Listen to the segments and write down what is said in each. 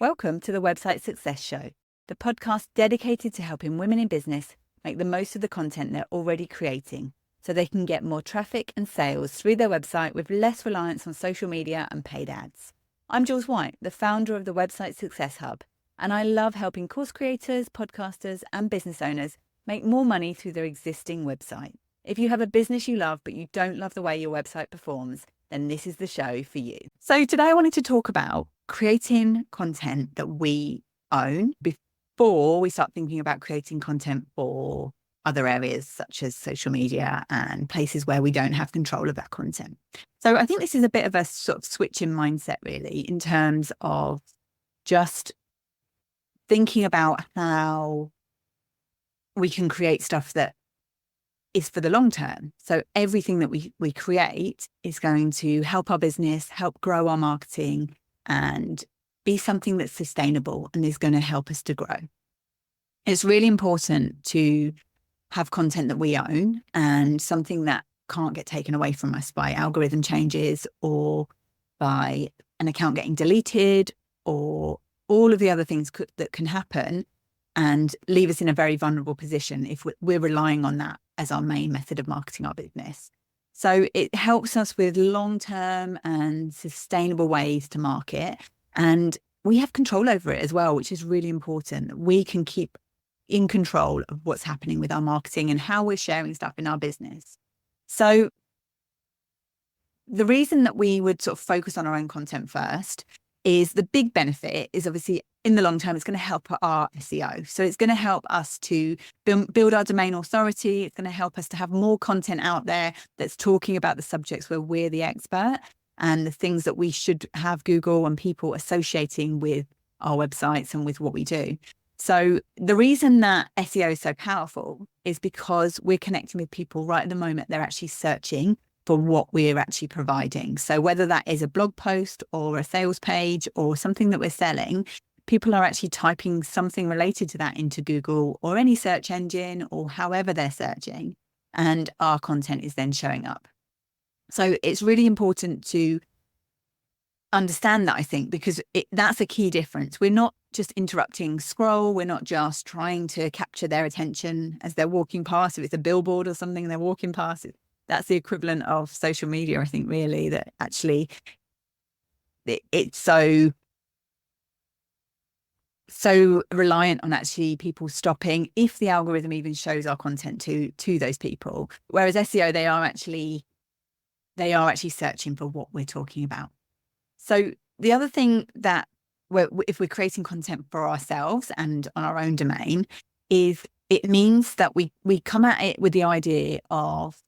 Welcome to the Website Success Show, the podcast dedicated to helping women in business make the most of the content they're already creating so they can get more traffic and sales through their website with less reliance on social media and paid ads. I'm Jules White, the founder of the Website Success Hub, and I love helping course creators, podcasters, and business owners make more money through their existing website. If you have a business you love, but you don't love the way your website performs, then this is the show for you. So today I wanted to talk about creating content that we own before we start thinking about creating content for other areas such as social media and places where we don't have control of that content. So I think this is a bit of a sort of switch in mindset, really, in terms of just thinking about how we can create stuff that is for the long term. So everything that we create is going to help our business, help grow our marketing, and be something that's sustainable and is going to help us to grow. It's really important to have content that we own and something that can't get taken away from us by algorithm changes or by an account getting deleted or all of the other things that can happen and leave us in a very vulnerable position if we're relying on that as our main method of marketing our business. So it helps us with long-term and sustainable ways to market. And we have control over it as well, which is really important. We can keep in control of what's happening with our marketing and how we're sharing stuff in our business. So the reason that we would sort of focus on our own content first is the big benefit is obviously in the long term, it's going to help our SEO. So it's going to help us to build our domain authority. It's going to help us to have more content out there that's talking about the subjects where we're the expert and the things that we should have Google and people associating with our websites and with what we do. So the reason that SEO is so powerful is because we're connecting with people right at the moment. They're actually searching for what we're actually providing. So whether that is a blog post or a sales page or something that we're selling, people are actually typing something related to that into Google or any search engine or however they're searching, and our content is then showing up. So it's really important to understand that, I think, because that's a key difference. We're not just interrupting scroll. We're not just trying to capture their attention as they're walking past. If it's a billboard or something they're walking past, that's the equivalent of social media, I think, really, that actually it's so reliant on actually people stopping if the algorithm even shows our content to those people. Whereas SEO, they are actually searching for what we're talking about. So the other thing that if we're creating content for ourselves and on our own domain is it means that we come at it with the idea of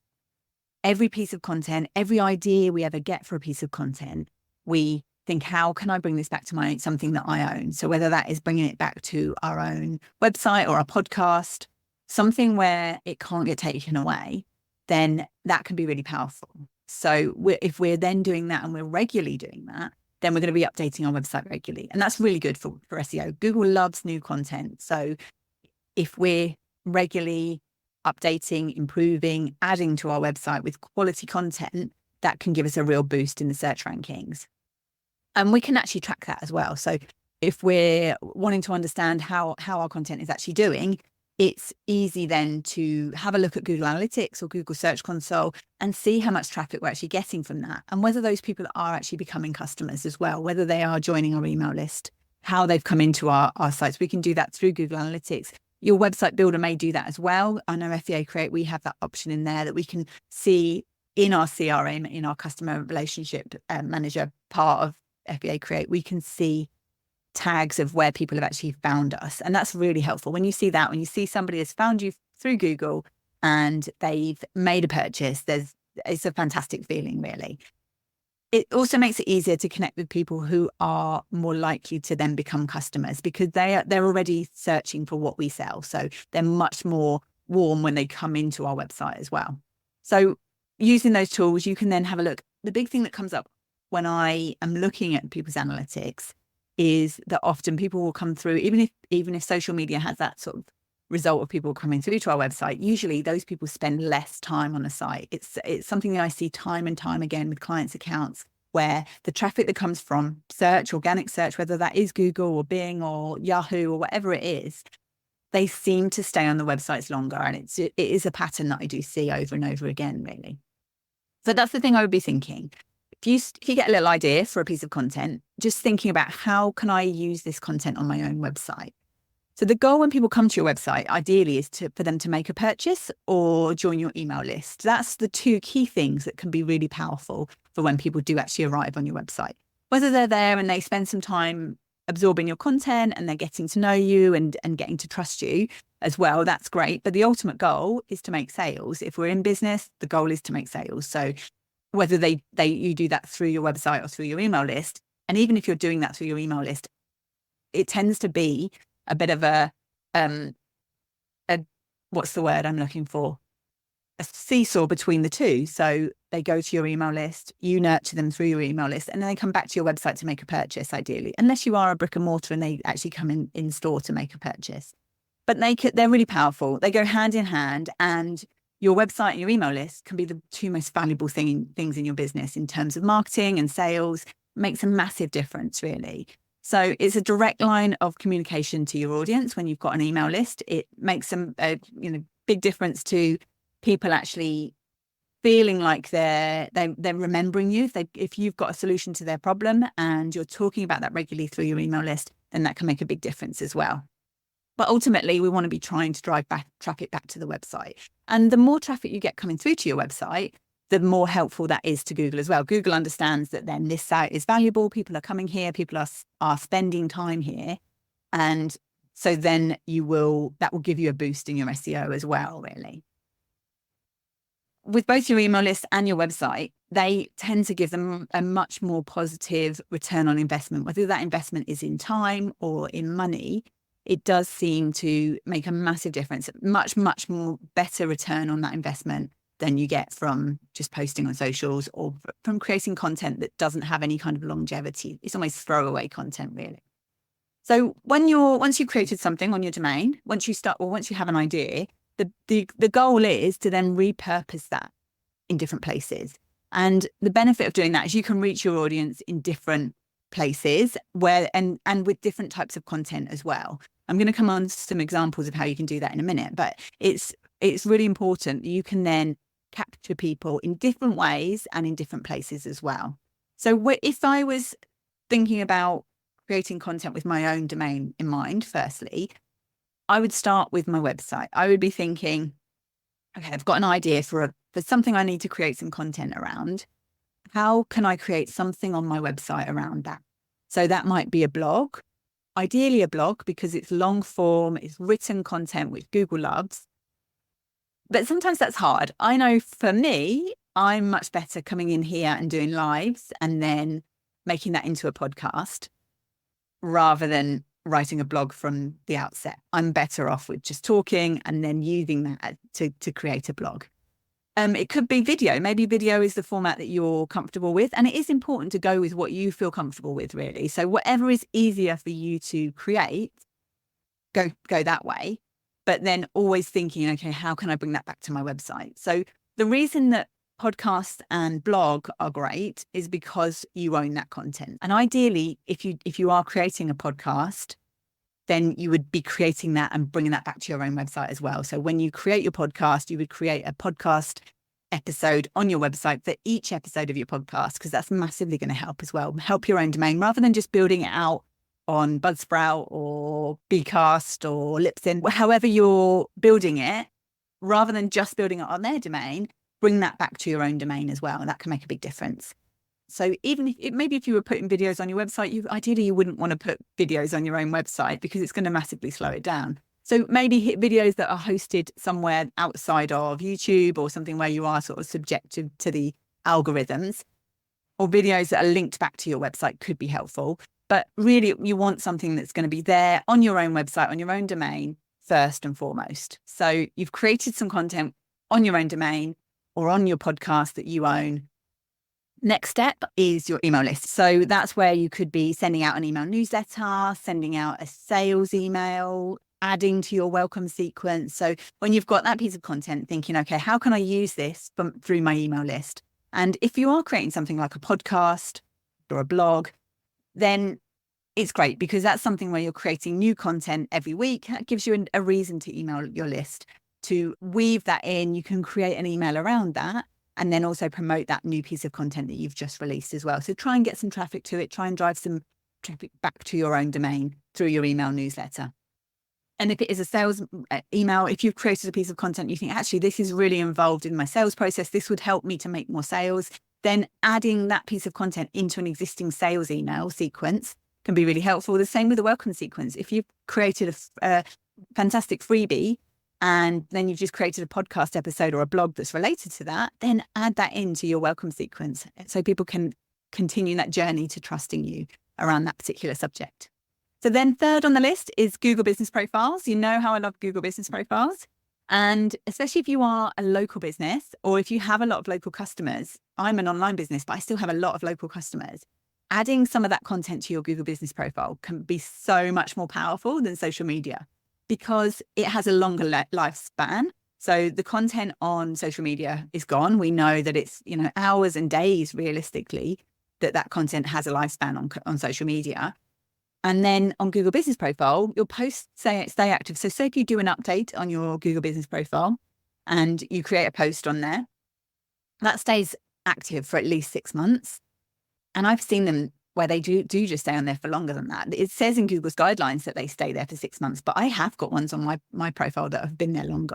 every piece of content, every idea we ever get for a piece of content, we think, how can I bring this back to something that I own? So whether that is bringing it back to our own website or our podcast, something where it can't get taken away, then that can be really powerful. So if we're then doing that and we're regularly doing that, then we're going to be updating our website regularly. And that's really good for SEO. Google loves new content. So if we're regularly updating, improving, adding to our website with quality content, that can give us a real boost in the search rankings. And we can actually track that as well. So if we're wanting to understand how our content is actually doing, it's easy then to have a look at Google Analytics or Google Search Console and see how much traffic we're actually getting from that. And whether those people are actually becoming customers as well, whether they are joining our email list, how they've come into our sites. We can do that through Google Analytics. Your website builder may do that as well. I know FBA Create, we have that option in there that we can see in our CRM, in our customer relationship manager part of FBA Create. We can see tags of where people have actually found us. And that's really helpful. When you see that, when you see somebody has found you through Google and they've made a purchase, it's a fantastic feeling, really. It also makes it easier to connect with people who are more likely to then become customers because they're already searching for what we sell. So they're much more warm when they come into our website as well. So using those tools, you can then have a look. The big thing that comes up when I am looking at people's analytics is that often people will come through, even if social media has that sort of result of people coming through to our website, usually those people spend less time on a site. It's something that I see time and time again with clients' accounts where the traffic that comes from search, organic search, whether that is Google or Bing or Yahoo or whatever it is, they seem to stay on the websites longer. And it is a pattern that I do see over and over again, really. So that's the thing I would be thinking. If you get a little idea for a piece of content, just thinking about how can I use this content on my own website? So the goal when people come to your website, ideally, is for them to make a purchase or join your email list. That's the two key things that can be really powerful for when people do actually arrive on your website. Whether they're there and they spend some time absorbing your content and they're getting to know you and getting to trust you as well, that's great. But the ultimate goal is to make sales. If we're in business, the goal is to make sales. So whether you do that through your website or through your email list, and even if you're doing that through your email list, it tends to be a bit of a what's the word I'm looking for? A seesaw between the two. So they go to your email list, you nurture them through your email list, and then they come back to your website to make a purchase, ideally, unless you are a brick and mortar and they actually come in store to make a purchase. But they're really powerful. They go hand in hand, and your website and your email list can be the two most valuable things in your business in terms of marketing and sales. It makes a massive difference, really. So it's a direct line of communication to your audience when you've got an email list. It makes a big difference to people actually feeling like they're remembering you. If you've got a solution to their problem and you're talking about that regularly through your email list, then that can make a big difference as well. But ultimately, we want to be trying to drive traffic back to the website. And the more traffic you get coming through to your website, the more helpful that is to Google as well. Google understands that then this site is valuable. People are coming here. People are spending time here. And so then that will give you a boost in your SEO as well, really. With both your email list and your website, they tend to give them a much more positive return on investment, whether that investment is in time or in money. It does seem to make a massive difference, much, much more better return on that investment than you get from just posting on socials or from creating content that doesn't have any kind of longevity. It's almost throwaway content, really. So once you've created something on your domain, once you have an idea, the goal is to then repurpose that in different places. And the benefit of doing that is you can reach your audience in different places and with different types of content as well. I'm going to come on to some examples of how you can do that in a minute, but it's really important that you can then capture people in different ways and in different places as well. So if I was thinking about creating content with my own domain in mind, firstly, I would start with my website. I would be thinking, okay, I've got an idea for something I need to create some content around. How can I create something on my website around that? So that might be a blog, ideally a blog because it's long form, it's written content, which Google loves. But sometimes that's hard. I know for me, I'm much better coming in here and doing lives and then making that into a podcast rather than writing a blog from the outset. I'm better off with just talking and then using that to create a blog. It could be video. Maybe video is the format that you're comfortable with. And it is important to go with what you feel comfortable with, really. So whatever is easier for you to create, go that way. But then always thinking, okay, how can I bring that back to my website? So the reason that podcasts and blog are great is because you own that content. And ideally, if you are creating a podcast, then you would be creating that and bringing that back to your own website as well. So when you create your podcast, you would create a podcast episode on your website for each episode of your podcast, because that's massively going to help as well. Help your own domain rather than just building it out on Buzzsprout or Bcast or Libsyn, however you're building it, rather than just building it on their domain, bring that back to your own domain as well. And that can make a big difference. So even if you were putting videos on your website, ideally you wouldn't want to put videos on your own website because it's going to massively slow it down. So maybe hit videos that are hosted somewhere outside of YouTube or something where you are sort of subjected to the algorithms, or videos that are linked back to your website could be helpful. But really you want something that's going to be there on your own website, on your own domain, first and foremost. So you've created some content on your own domain or on your podcast that you own. Next step is your email list. So that's where you could be sending out an email newsletter, sending out a sales email, adding to your welcome sequence. So when you've got that piece of content, thinking, okay, how can I use this through my email list? And if you are creating something like a podcast or a blog, then it's great because that's something where you're creating new content every week. That gives you a reason to email your list. To weave that in, you can create an email around that and then also promote that new piece of content that you've just released as well. So try and get some traffic to it. Try and drive some traffic back to your own domain through your email newsletter. And if it is a sales email, if you've created a piece of content, you think, actually, this is really involved in my sales process, this would help me to make more sales, then adding that piece of content into an existing sales email sequence can be really helpful. The same with the welcome sequence. If you've created a fantastic freebie and then you've just created a podcast episode or a blog that's related to that, then add that into your welcome sequence so people can continue that journey to trusting you around that particular subject. So then third on the list is Google Business Profiles. You know how I love Google Business Profiles. And especially if you are a local business or if you have a lot of local customers, I'm an online business, but I still have a lot of local customers. Adding some of that content to your Google Business Profile can be so much more powerful than social media because it has a longer lifespan. So the content on social media is gone. We know that it's, hours and days realistically that content has a lifespan on social media. And then on Google Business Profile, your posts stay active. So say if you do an update on your Google Business Profile and you create a post on there, that stays active for at least 6 months. And I've seen them where they do just stay on there for longer than that. It says in Google's guidelines that they stay there for 6 months, but I have got ones on my profile that have been there longer.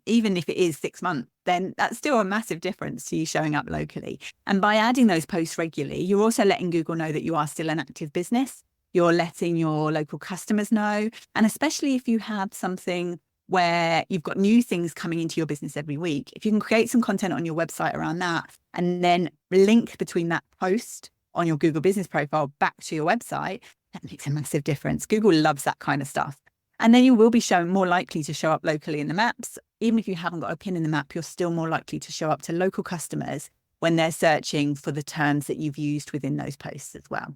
Even if it is 6 months, then that's still a massive difference to you showing up locally. And by adding those posts regularly, you're also letting Google know that you are still an active business. You're letting your local customers know. And especially if you have something where you've got new things coming into your business every week, if you can create some content on your website around that and then link between that post on your Google Business Profile back to your website, that makes a massive difference. Google loves that kind of stuff. And then you will be more likely to show up locally in the maps. Even if you haven't got a pin in the map, you're still more likely to show up to local customers when they're searching for the terms that you've used within those posts as well.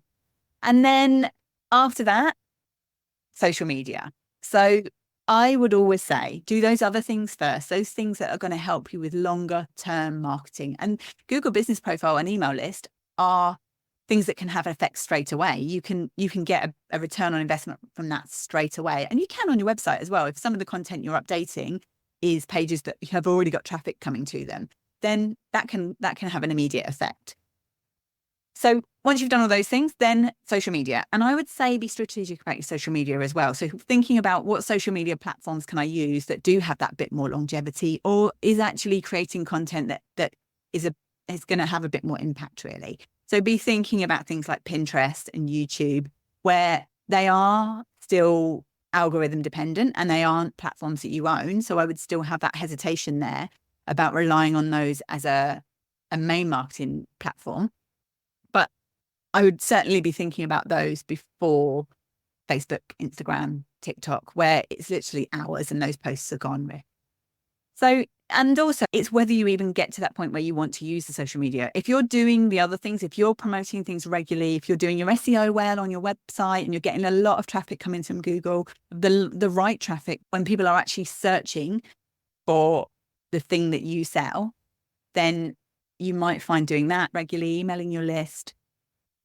And then after that, social media. So I would always say, do those other things first, those things that are going to help you with longer term marketing. And Google Business Profile and email list are things that can have an effect straight away. You can get a return on investment from that straight away. And you can on your website as well. If some of the content you're updating is pages that have already got traffic coming to them, then that can have an immediate effect. So once you've done all those things, then social media. And I would say be strategic about your social media as well. So thinking about what social media platforms can I use that do have that bit more longevity or is actually creating content that is going to have a bit more impact really. So be thinking about things like Pinterest and YouTube, where they are still algorithm dependent and they aren't platforms that you own. So I would still have that hesitation there about relying on those as a main marketing platform. But I would certainly be thinking about those before Facebook, Instagram, TikTok, where it's literally hours and those posts are gone with. So, and also it's whether you even get to that point where you want to use the social media. If you're doing the other things, if you're promoting things regularly, if you're doing your SEO well on your website and you're getting a lot of traffic coming from Google, the right traffic, when people are actually searching for the thing that you sell, then you might find doing that regularly, emailing your list,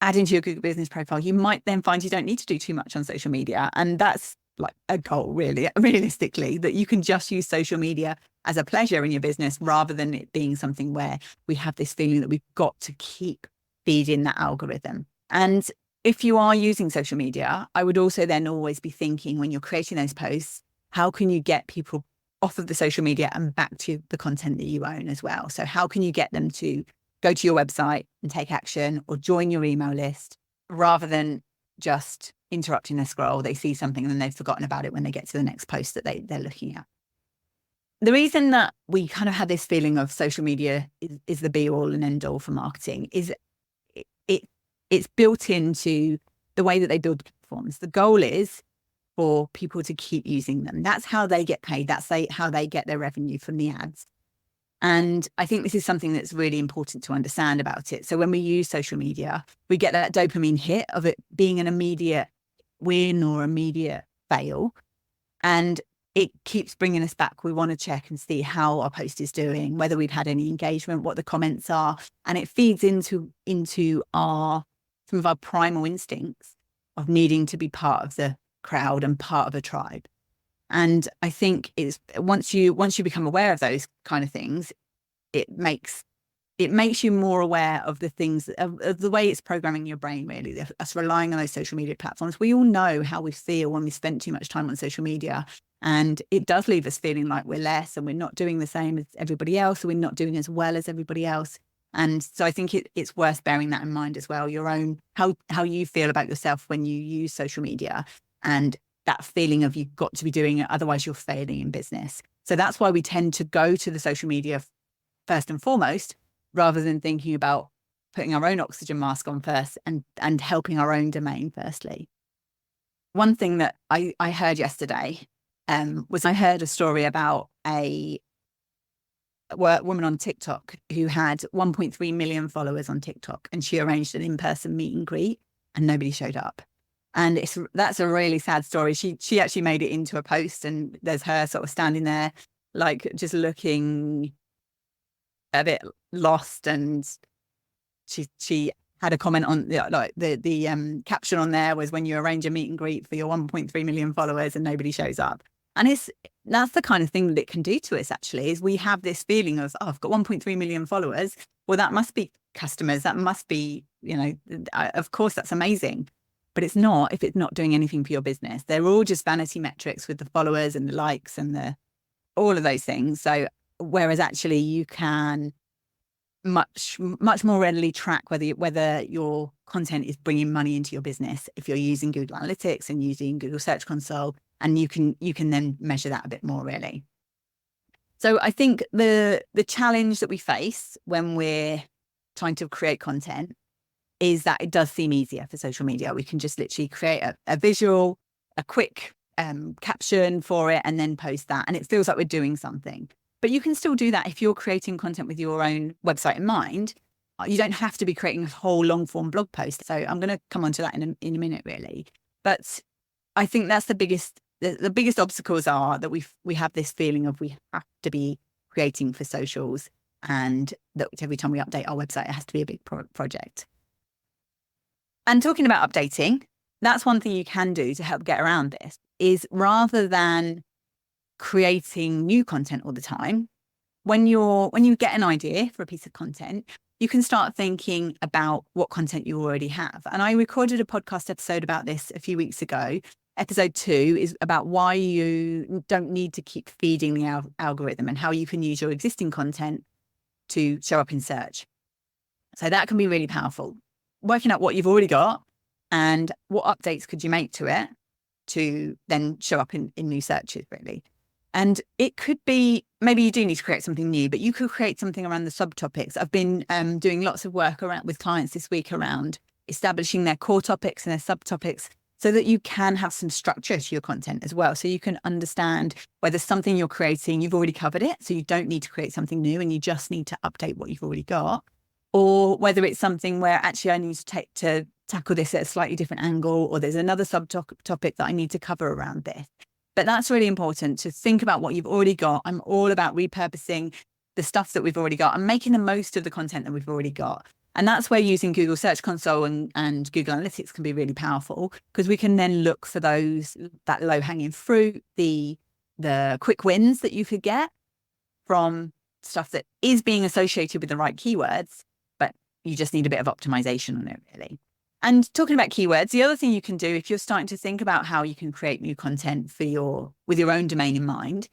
adding to your Google Business Profile. You might then find you don't need to do too much on social media. And that's like a goal, really, realistically, that you can just use social media as a pleasure in your business rather than it being something where we have this feeling that we've got to keep feeding that algorithm. And if you are using social media, I would also then always be thinking when you're creating those posts, how can you get people off of the social media and back to the content that you own as well? So how can you get them to go to your website and take action or join your email list rather than just interrupting their scroll? They see something and then they've forgotten about it when they get to the next post that they're looking at. The reason that we kind of have this feeling of social media is the be all and end all for marketing is it's built into the way that they build platforms. The goal is for people to keep using them. That's how they get paid. That's how they get their revenue from the ads. And I think this is something that's really important to understand about it. So when we use social media, we get that dopamine hit of it being an immediate win or immediate fail. And it keeps bringing us back. We want to check and see how our post is doing, whether we've had any engagement, what the comments are. And it feeds into our some of our primal instincts of needing to be part of the crowd and part of a tribe. And I think it's once you become aware of those kind of things, it makes you more aware of the things of the way it's programming your brain, really, us relying on those social media platforms. We all know how we feel when we spend too much time on social media, and it does leave us feeling like we're less and we're not doing the same as everybody else, or we're not doing as well as everybody else. And so I think it's worth bearing that in mind as well, your own, how you feel about yourself when you use social media, and that feeling of you've got to be doing it, otherwise you're failing in business. So that's why we tend to go to the social media first and foremost, rather than thinking about putting our own oxygen mask on first and helping our own domain firstly. One thing that I heard yesterday was I heard a story about a woman on TikTok who had 1.3 million followers on TikTok, and she arranged an in-person meet and greet and nobody showed up. And that's a really sad story. She actually made it into a post, and there's her sort of standing there, like just looking a bit lost. And she had a comment on the caption on there was, when you arrange a meet and greet for your 1.3 million followers and nobody shows up. And that's the kind of thing that it can do to us, actually, is we have this feeling of, oh, I've got 1.3 million followers. Well, that must be customers. That must be, of course, that's amazing. But it's not if it's not doing anything for your business. They're all just vanity metrics with the followers and the likes and all of those things. So whereas actually you can much more readily track whether your content is bringing money into your business if you're using Google Analytics and using Google Search Console, and you can then measure that a bit more, really. So I think the challenge that we face when we're trying to create content is that it does seem easier for social media. We can just literally create a visual, a quick caption for it, and then post that, and it feels like we're doing something. But you can still do that if you're creating content with your own website in mind. You don't have to be creating a whole long form blog post. So I'm going to come on to that in a minute, really. But I think that's the biggest obstacles are that we have this feeling of we have to be creating for socials, and that every time we update our website, it has to be a big project. And talking about updating, that's one thing you can do to help get around this, is rather than creating new content all the time, when you get an idea for a piece of content, you can start thinking about what content you already have. And I recorded a podcast episode about this a few weeks ago. Episode 2 is about why you don't need to keep feeding the algorithm, and how you can use your existing content to show up in search. So that can be really powerful. Working out what you've already got and what updates could you make to it to then show up in new searches, really. And it could be, maybe you do need to create something new, but you could create something around the subtopics. I've been doing lots of work with clients this week around establishing their core topics and their subtopics, so that you can have some structure to your content as well. So you can understand whether something you're creating, you've already covered it, so you don't need to create something new and you just need to update what you've already got. Or whether it's something where actually I need to tackle this at a slightly different angle, or there's another subtopic that I need to cover around this. But that's really important, to think about what you've already got. I'm all about repurposing the stuff that we've already got and making the most of the content that we've already got. And that's where using Google Search Console and Google Analytics can be really powerful, because we can then look for that low-hanging fruit, the quick wins that you could get from stuff that is being associated with the right keywords, but you just need a bit of optimization on it, really. And talking about keywords, the other thing you can do if you're starting to think about how you can create new content with your own domain in mind,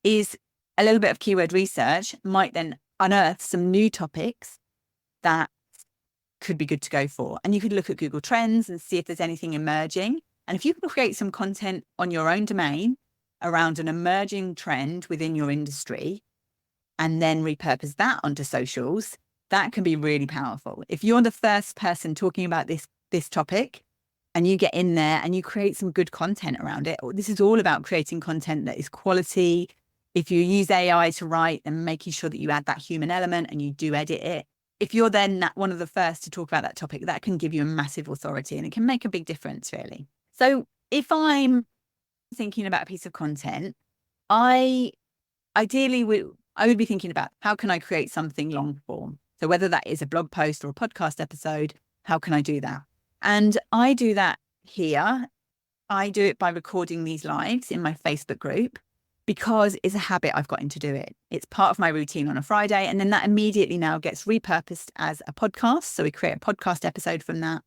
is a little bit of keyword research might then unearth some new topics that could be good to go for. And you could look at Google Trends and see if there's anything emerging. And if you can create some content on your own domain around an emerging trend within your industry, and then repurpose that onto socials, that can be really powerful. If you're the first person talking about this topic, and you get in there and you create some good content around it, this is all about creating content that is quality. If you use AI to write, then making sure that you add that human element and you do edit it. If you're then one of the first to talk about that topic, that can give you a massive authority, and it can make a big difference, really. So if I'm thinking about a piece of content, I would be thinking about, how can I create something long form? So whether that is a blog post or a podcast episode, how can I do that? And I do that here. I do it by recording these lives in my Facebook group because it's a habit I've got into do it. It's part of my routine on a Friday. And then that immediately now gets repurposed as a podcast. So we create a podcast episode from that.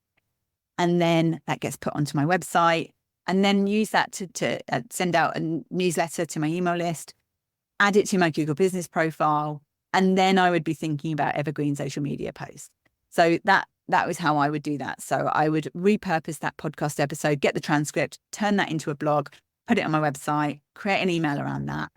And then that gets put onto my website, and then use that to send out a newsletter to my email list, add it to my Google business profile. And then I would be thinking about evergreen social media posts. So that was how I would do that. So I would repurpose that podcast episode, get the transcript, turn that into a blog, put it on my website, create an email around that,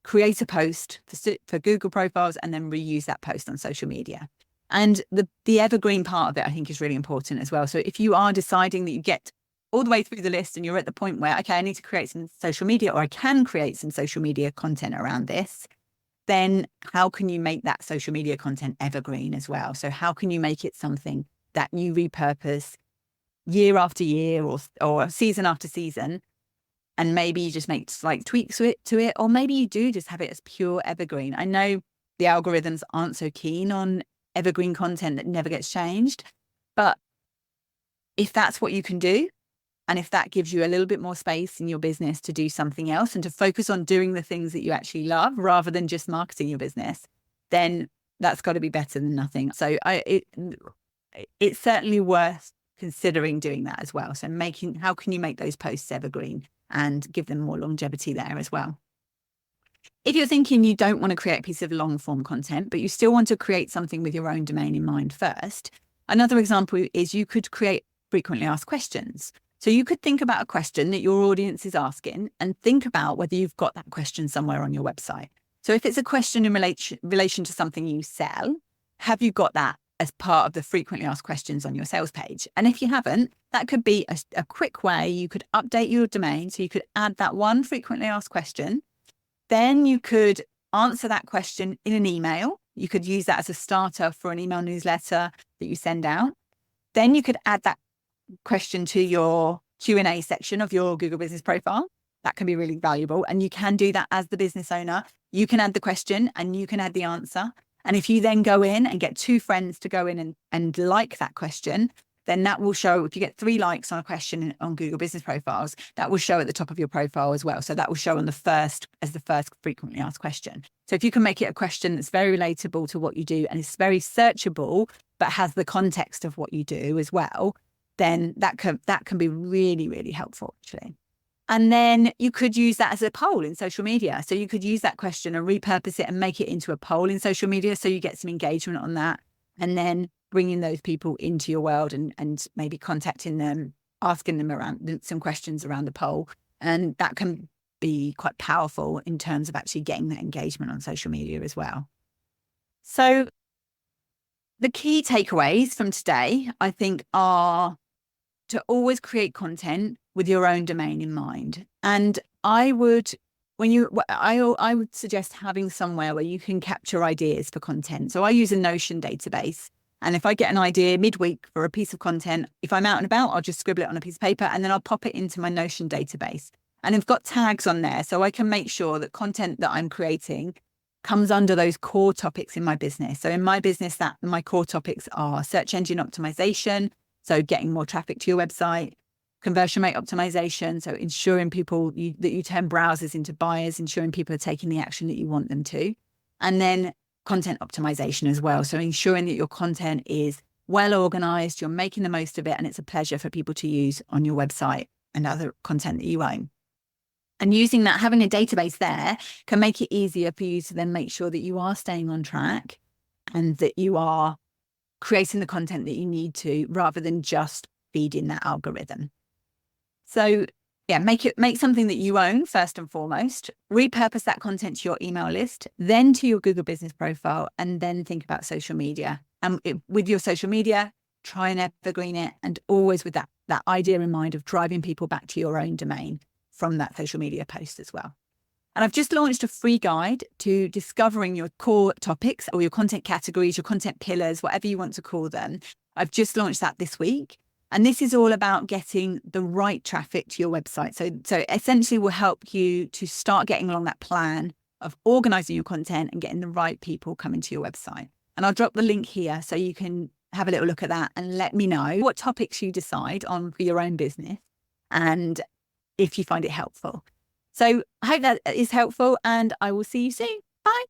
create a post for Google profiles, and then reuse that post on social media. And the evergreen part of it, I think, is really important as well. So if you are deciding that you get all the way through the list and you're at the point where, okay, I need to create some social media, or I can create some social media content around this, then how can you make that social media content evergreen as well? So how can you make it something that you repurpose year after year or season after season? And maybe you just make slight tweaks to it, or maybe you do just have it as pure evergreen. I know the algorithms aren't so keen on evergreen content that never gets changed, but if that's what you can do, and if that gives you a little bit more space in your business to do something else and to focus on doing the things that you actually love rather than just marketing your business, then that's got to be better than nothing. So it's certainly worth considering doing that as well. So how can you make those posts evergreen and give them more longevity there as well? If you're thinking you don't want to create a piece of long form content, but you still want to create something with your own domain in mind first, another example is you could create frequently asked questions. So you could think about a question that your audience is asking and think about whether you've got that question somewhere on your website. So if it's a question in relation to something you sell, have you got that as part of the frequently asked questions on your sales page? And if you haven't, that could be a quick way you could update your domain. So you could add that one frequently asked question. Then you could answer that question in an email. You could use that as a starter for an email newsletter that you send out. Then you could add that question to your Q&A section of your Google business profile. That can be really valuable. And you can do that as the business owner. You can add the question and you can add the answer. And if you then go in and get 2 friends to go in and like that question, then that will show, if you get 3 likes on a question on Google business profiles, that will show at the top of your profile as well. So that will show on the first frequently asked question. So if you can make it a question that's very relatable to what you do and is very searchable, but has the context of what you do as well, then that can be really, really helpful actually. And then you could use that as a poll in social media. So you could use that question and repurpose it and make it into a poll in social media. So you get some engagement on that, and then bringing those people into your world and maybe contacting them, asking them around some questions around the poll. And that can be quite powerful in terms of actually getting that engagement on social media as well. So the key takeaways from today, I think, are to always create content with your own domain in mind. And I would suggest having somewhere where you can capture ideas for content. So I use a Notion database. And if I get an idea midweek for a piece of content, if I'm out and about, I'll just scribble it on a piece of paper and then I'll pop it into my Notion database. And I've got tags on there so I can make sure that content that I'm creating comes under those core topics in my business. So in my business, that my core topics are search engine optimization, so getting more traffic to your website, conversion rate optimization, so ensuring that you turn browsers into buyers, ensuring people are taking the action that you want them to, and then content optimization as well. So ensuring that your content is well organized, you're making the most of it, and it's a pleasure for people to use on your website and other content that you own. And using that, having a database there can make it easier for you to then make sure that you are staying on track and that you are creating the content that you need to, rather than just feeding that algorithm. So yeah, make something that you own first and foremost, repurpose that content to your email list, then to your Google business profile, and then think about social media. And with your social media, try and evergreen it, and always with that idea in mind of driving people back to your own domain from that social media post as well. And I've just launched a free guide to discovering your core topics or your content categories, your content pillars, whatever you want to call them. I've just launched that this week. And this is all about getting the right traffic to your website. So essentially will help you to start getting along that plan of organizing your content and getting the right people coming to your website. And I'll drop the link here so you can have a little look at that and let me know what topics you decide on for your own business and if you find it helpful. So I hope that is helpful, and I will see you soon.